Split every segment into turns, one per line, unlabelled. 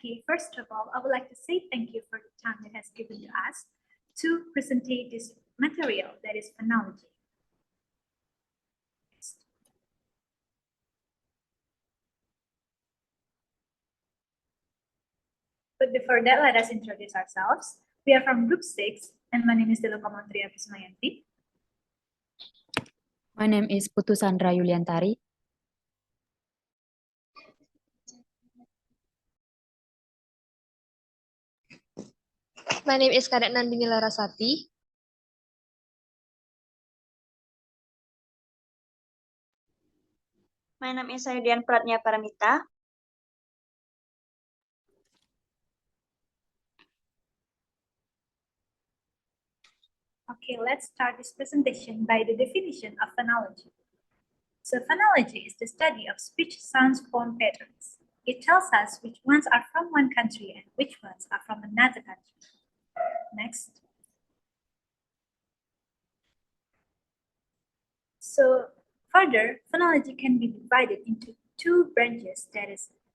Okay, first of all, I would like to say thank you for the time that has given to us to present this material that is phonology. But before that, let us introduce ourselves. We are from Group 6, and my name is Komang Tria Prismayanti.
My name is Putu Sandra Yuliantari.
My name is Kadek Nandini Larasati.
My name is Dian Pradnya Paramita.
Okay, let's start this presentation by the definition of phonology. So phonology is the study of speech sounds form patterns. It tells us which ones are from one country and which ones are from another country. Next. So further, phonology can be divided into two branches,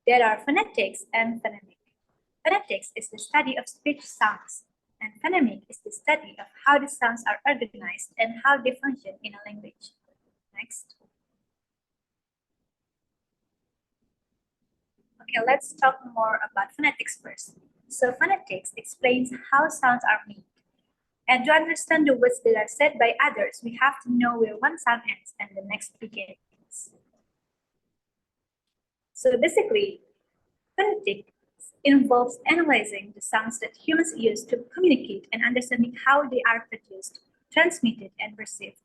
there are phonetics and phonemic. Phonetics is the study of speech sounds, and phonemic is the study of how the sounds are organized and how they function in a language. Next. Okay, let's talk more about phonetics first. So phonetics explains how sounds are made. And to understand the words that are said by others, we have to know where one sound ends and the next begins. So basically, phonetics involves analyzing the sounds that humans use to communicate and understanding how they are produced, transmitted, and perceived.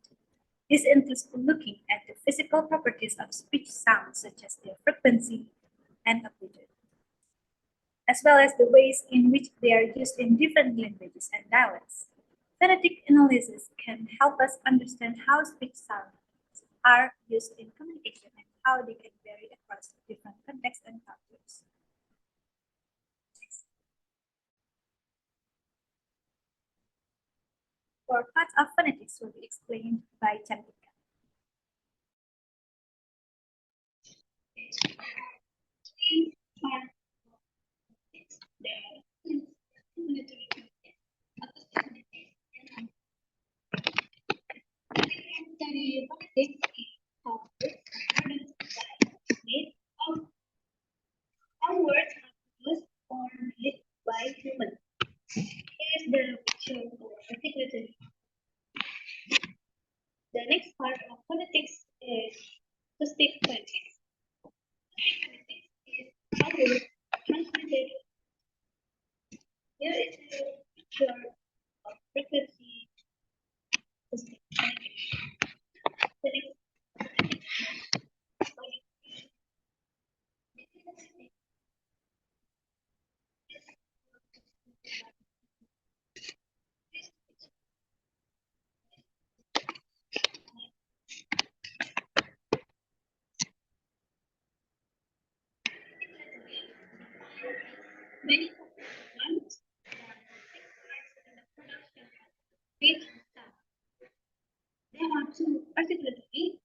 This includes looking at the physical properties of speech sounds, such as their frequency and amplitude, as well as the ways in which they are used in different languages and dialects. Phonetic analysis can help us understand how speech sounds are used in communication and how they can vary across different contexts and cultures. Four parts of phonetics will be explained by Cantika. How words are used or made by humans. Here's the picture of articulated. The next part of phonetics is acoustic phonetics. Phonetics is how words are transmitted. Here is a picture of frequency acoustic phonetics. The next many ones speech sound. There are two articulatory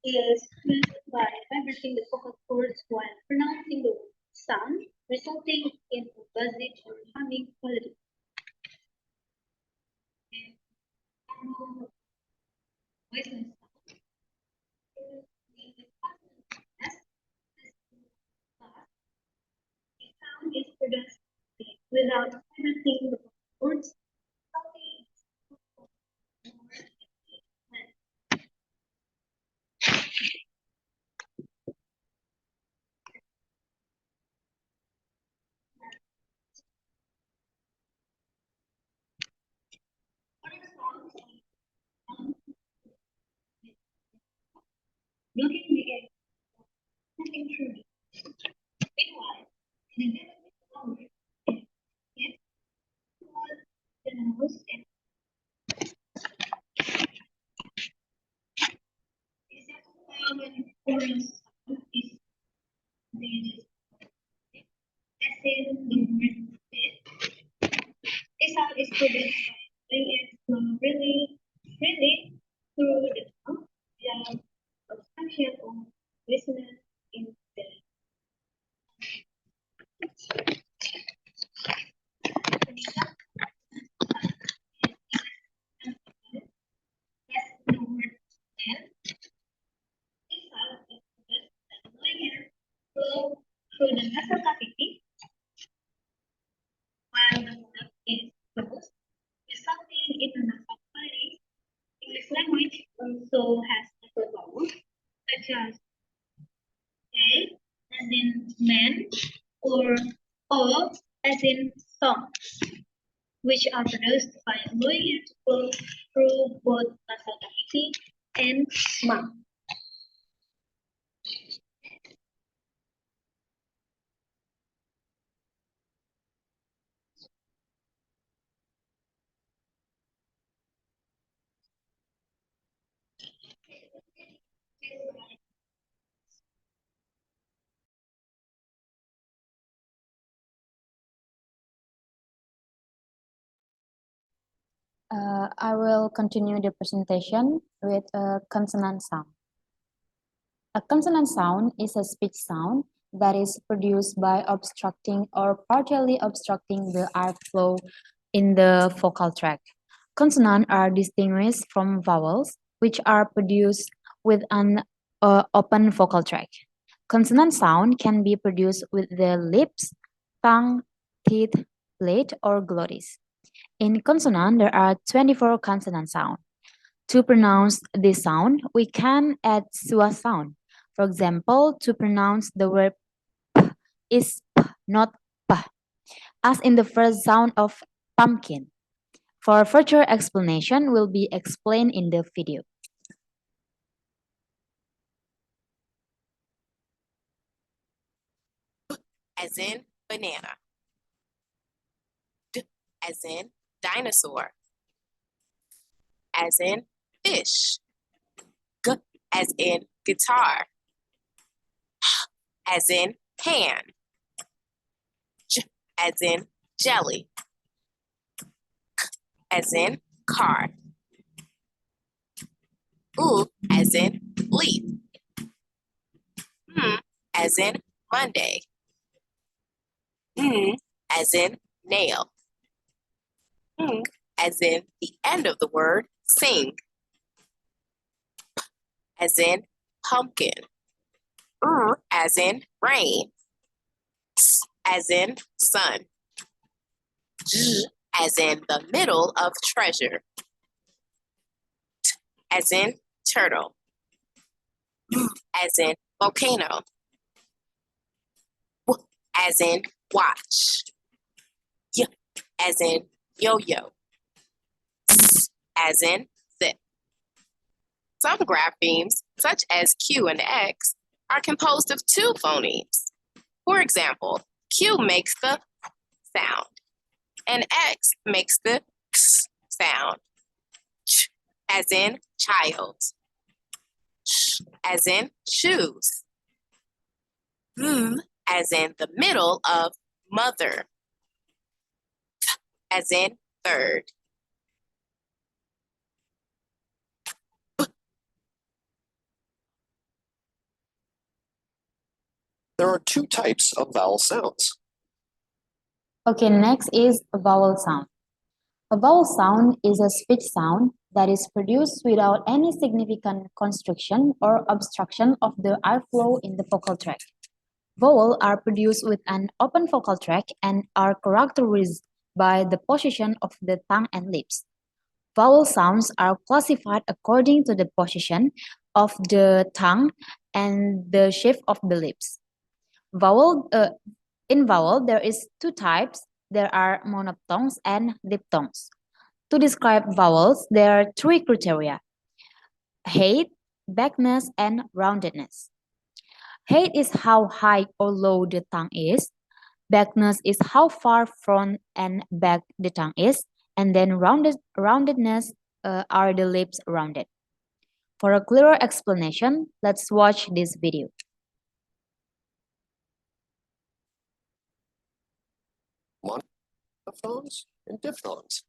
is used by vibrating the vocal cords while pronouncing the sound, resulting in a buzzing or humming quality. And voiceless sound is the consonant S, the sound is produced without vibrating the vocal cords. Looking the air, nothing truly. Meanwhile, in the negative lower, it was the nose and is that common oral sound is the as in the word fit. This sound is produced by playing it from really through the tongue without obstruction or resonance in the as the word and this sound is produced by blowing air through the nasal cavity while the mouth is closed, resulting in a nasal quality. English language also has nasal vowels such as A as in man or O as in song, which are produced by blowing air to flow through both nasal cavity and mouth.
I will continue the presentation with a consonant sound. A consonant sound is a speech sound that is produced by obstructing or partially obstructing the airflow in the vocal tract. Consonants are distinguished from vowels, which are produced with an open vocal tract. Consonant sound can be produced with the lips, tongue, teeth, plate, or glottis. In consonant, there are 24 consonant sounds. To pronounce this sound, we can add schwa sound. For example, to pronounce the word p is p, not p, as in the first sound of pumpkin. For further explanation, will be explained in the video.
As in banana. D as in dinosaur. As in fish. G as in guitar. H as in hand. J as in jelly. K as in car. U as in leaf. M as in Monday. N as in nail. N as in the end of the word sing. P as in pumpkin. R as in rain. S as in sun. J as in the middle of treasure. T as in turtle. V as in volcano. W as in watch. Y as in yo-yo. S as in zip. Some graphemes, such as Q and X, are composed of two phonemes. For example, Q makes the sound, and X makes the X sound. Ch as in child. Sh as in shoes. M as in the middle of mother. Th as in third.
There are two types of vowel sounds.
Okay, next is a vowel sound. A vowel sound is a speech sound that is produced without any significant constriction or obstruction of the airflow in the vocal tract. Vowels are produced with an open vocal tract and are characterized by the position of the tongue and lips. Vowel sounds are classified according to the position of the tongue and the shape of the lips. In vowel, there is two types. There are monophthongs and diphthongs. To describe vowels, there are three criteria: height, vagueness, and roundedness. Height is how high or low the tongue is. Vagueness is how far front and back the tongue is. And then roundedness are the lips rounded. For a clearer explanation, let's watch this video.
Monophthongs and diphthongs.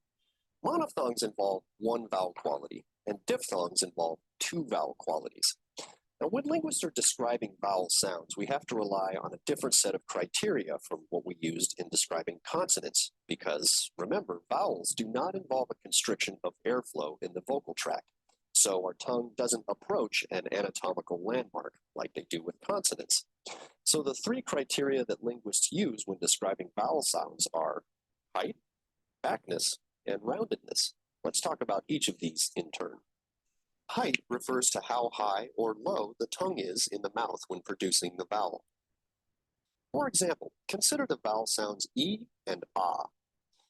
Monophthongs involve one vowel quality, and diphthongs involve two vowel qualities. Now, when linguists are describing vowel sounds, we have to rely on a different set of criteria from what we used in describing consonants, because remember, vowels do not involve a constriction of airflow in the vocal tract, so our tongue doesn't approach an anatomical landmark like they do with consonants. So the three criteria that linguists use when describing vowel sounds are height, vagueness, and roundedness. Let's talk about each of these in turn. Height refers to how high or low the tongue is in the mouth when producing the vowel. For example, consider the vowel sounds E and Ah.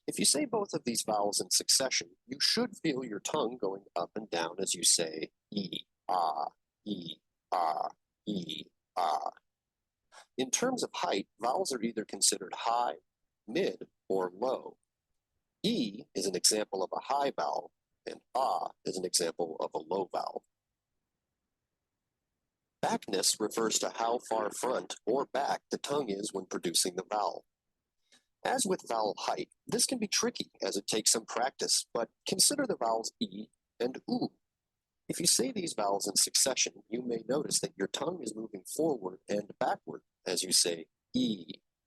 If you say both of these vowels in succession, you should feel your tongue going up and down as you say E, Ah, E, Ah, E, Ah. In terms of height, vowels are either considered high, mid, or low. E is an example of a high vowel, and Ah is an example of a low vowel. Backness refers to how far front or back the tongue is when producing the vowel. As with vowel height, this can be tricky as it takes some practice, but consider the vowels E and Oo. If you say these vowels in succession, you may notice that your tongue is moving forward and backward as you say E,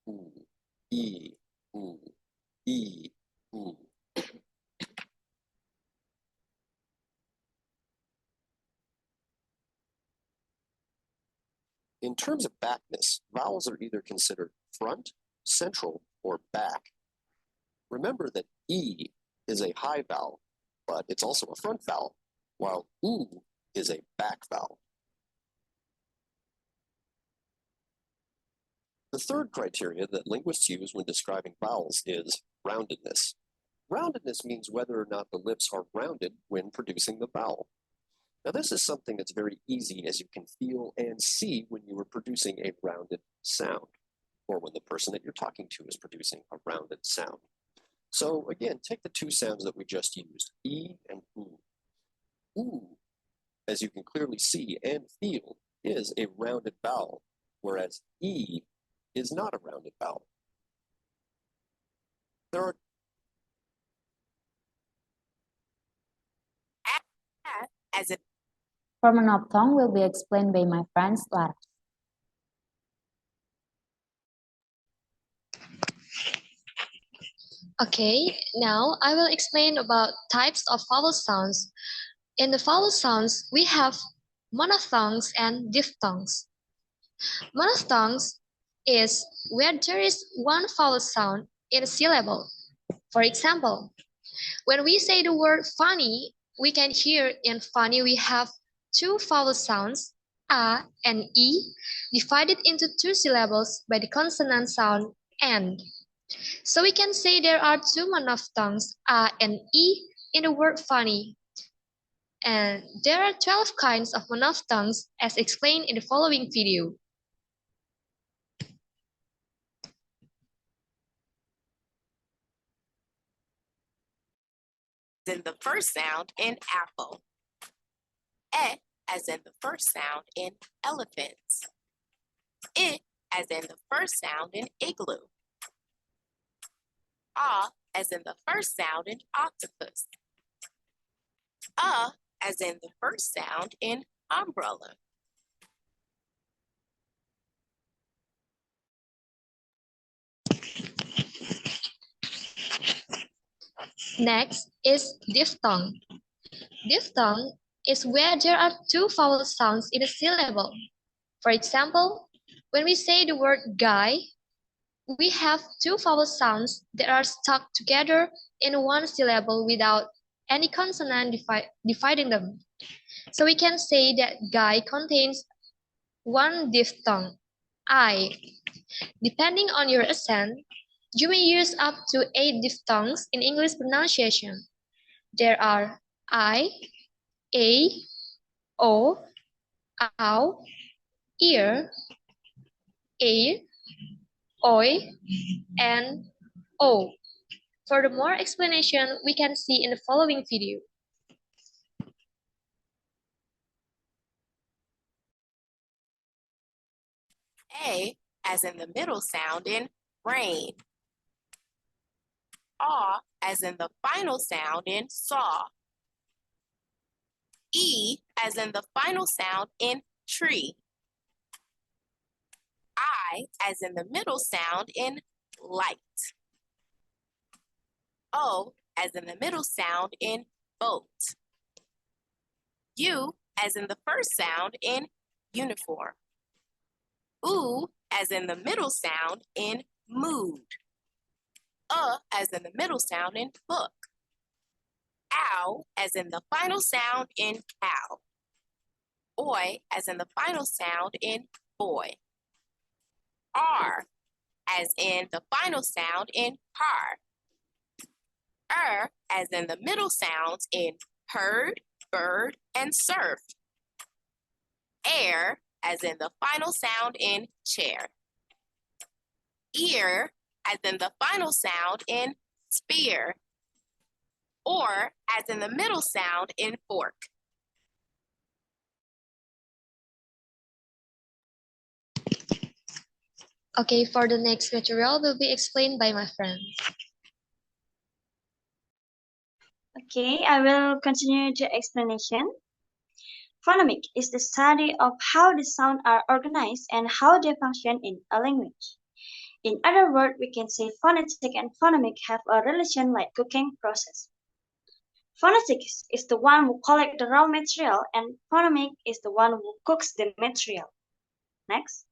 Oo, E, Oo, E, Oo. In terms of backness, vowels are either considered front, central, or back. Remember that E is a high vowel, but it's also a front vowel, while Oo is a back vowel. The third criteria that linguists use when describing vowels is roundedness. Roundedness means whether or not the lips are rounded when producing the vowel. Now, this is something that's very easy, as you can feel and see when you are producing a rounded sound, or when the person that you're talking to is producing a rounded sound. So again, take the two sounds that we just used, E and Oo. Oo, as you can clearly see and feel, is a rounded vowel, whereas E is not a rounded vowel. There are
as in
Monophthong will be explained by my friends Lara.
Okay, now I will explain about types of vowel sounds. In the vowel sounds, we have monophthongs and diphthongs. Monophthongs is where there is one vowel sound in a syllable. For example, when we say the word funny, we can hear in funny we have two vowel sounds, A and E, divided into two syllables by the consonant sound and. So we can say there are two monophthongs, A and E, in the word funny. And there are 12 kinds of monophthongs as explained in the following video.
the first sound in apple. E as in the first sound in elephants. I as in the first sound in igloo. Ah as in the first sound in octopus. As in the first sound in umbrella.
Next is diphthong. Diphthong is where there are two vowel sounds in a syllable. For example, when we say the word guy, we have two vowel sounds that are stuck together in one syllable without any consonant dividing them. So we can say that guy contains one diphthong, I. Depending on your accent, you may use up to 8 diphthongs in English pronunciation. There are I, A, O, ow, ear, air, oi, and o. For more explanation, we can see in the following video.
A as in the middle sound in rain. A as in the final sound in saw. E as in the final sound in tree. I as in the middle sound in light. O as in the middle sound in boat. U as in the first sound in uniform. Oo as in the middle sound in mood. As in the middle sound in book. Ow as in the final sound in cow. Oi as in the final sound in boy. R as in the final sound in car. As in the middle sounds in heard, bird, and surf. Air as in the final sound in chair. Ear as in the final sound in spear. Or as in the middle sound in fork.
Okay, for the next material will be explained by my friend.
Okay, I will continue the explanation. Phonemic is the study of how the sounds are organized and how they function in a language. In other words, we can say phonetic and phonemic have a relation like cooking process. Phonetic is the one who collects the raw material and phonemic is the one who cooks the material. Next.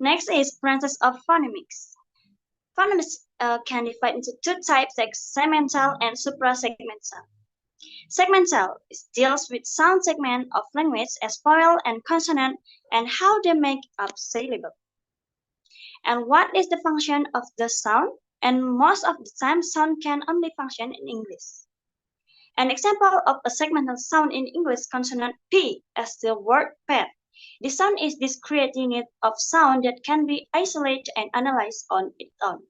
Next is branches of phonemics. Phonemics can divide into two types like segmental and suprasegmental. Segmental deals with sound segment of language as vowel and consonant and how they make up syllable. And what is the function of the sound? And most of the time, sound can only function in English. An example of a segmental sound in English consonant P as the word pet. The sound is this discrete unit of sound that can be isolated and analyzed on its own.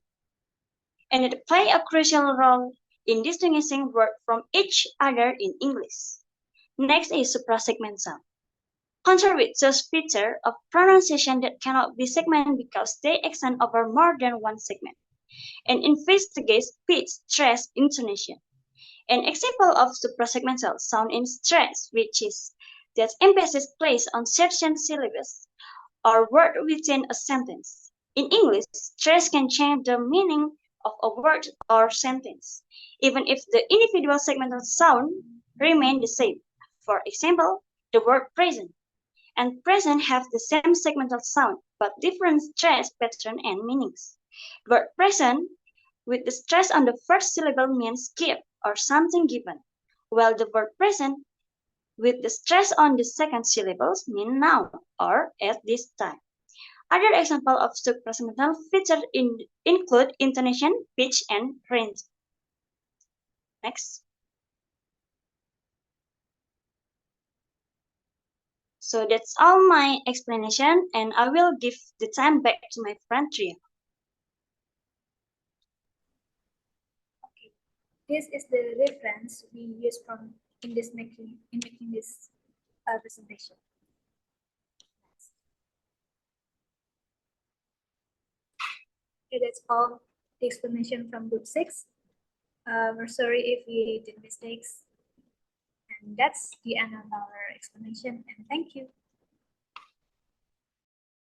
And it plays a crucial role in distinguishing words from each other in English. Next is suprasegmental. Concerned with those features of pronunciation that cannot be segmented because they extend over more than one segment, and investigates pitch, stress, intonation. An example of suprasegmental sound in stress, which is that emphasis placed on certain syllables or word within a sentence. In English, stress can change the meaning of a word or sentence, even if the individual segmental sound remain the same. For example, the word present and present have the same segmental sound, but different stress pattern and meanings. The word present with the stress on the first syllable means give or something given, while the word present with the stress on the second syllables mean now or at this time. Other examples of suprasegmental features include intonation, pitch, and range. Next. So that's all my explanation, and I will give the time back to my friend Tria.
Okay. This is the reference we use in making this presentation. Okay, that's all the explanation from group 6. We're sorry if we did mistakes. And that's the end of our explanation, and thank you.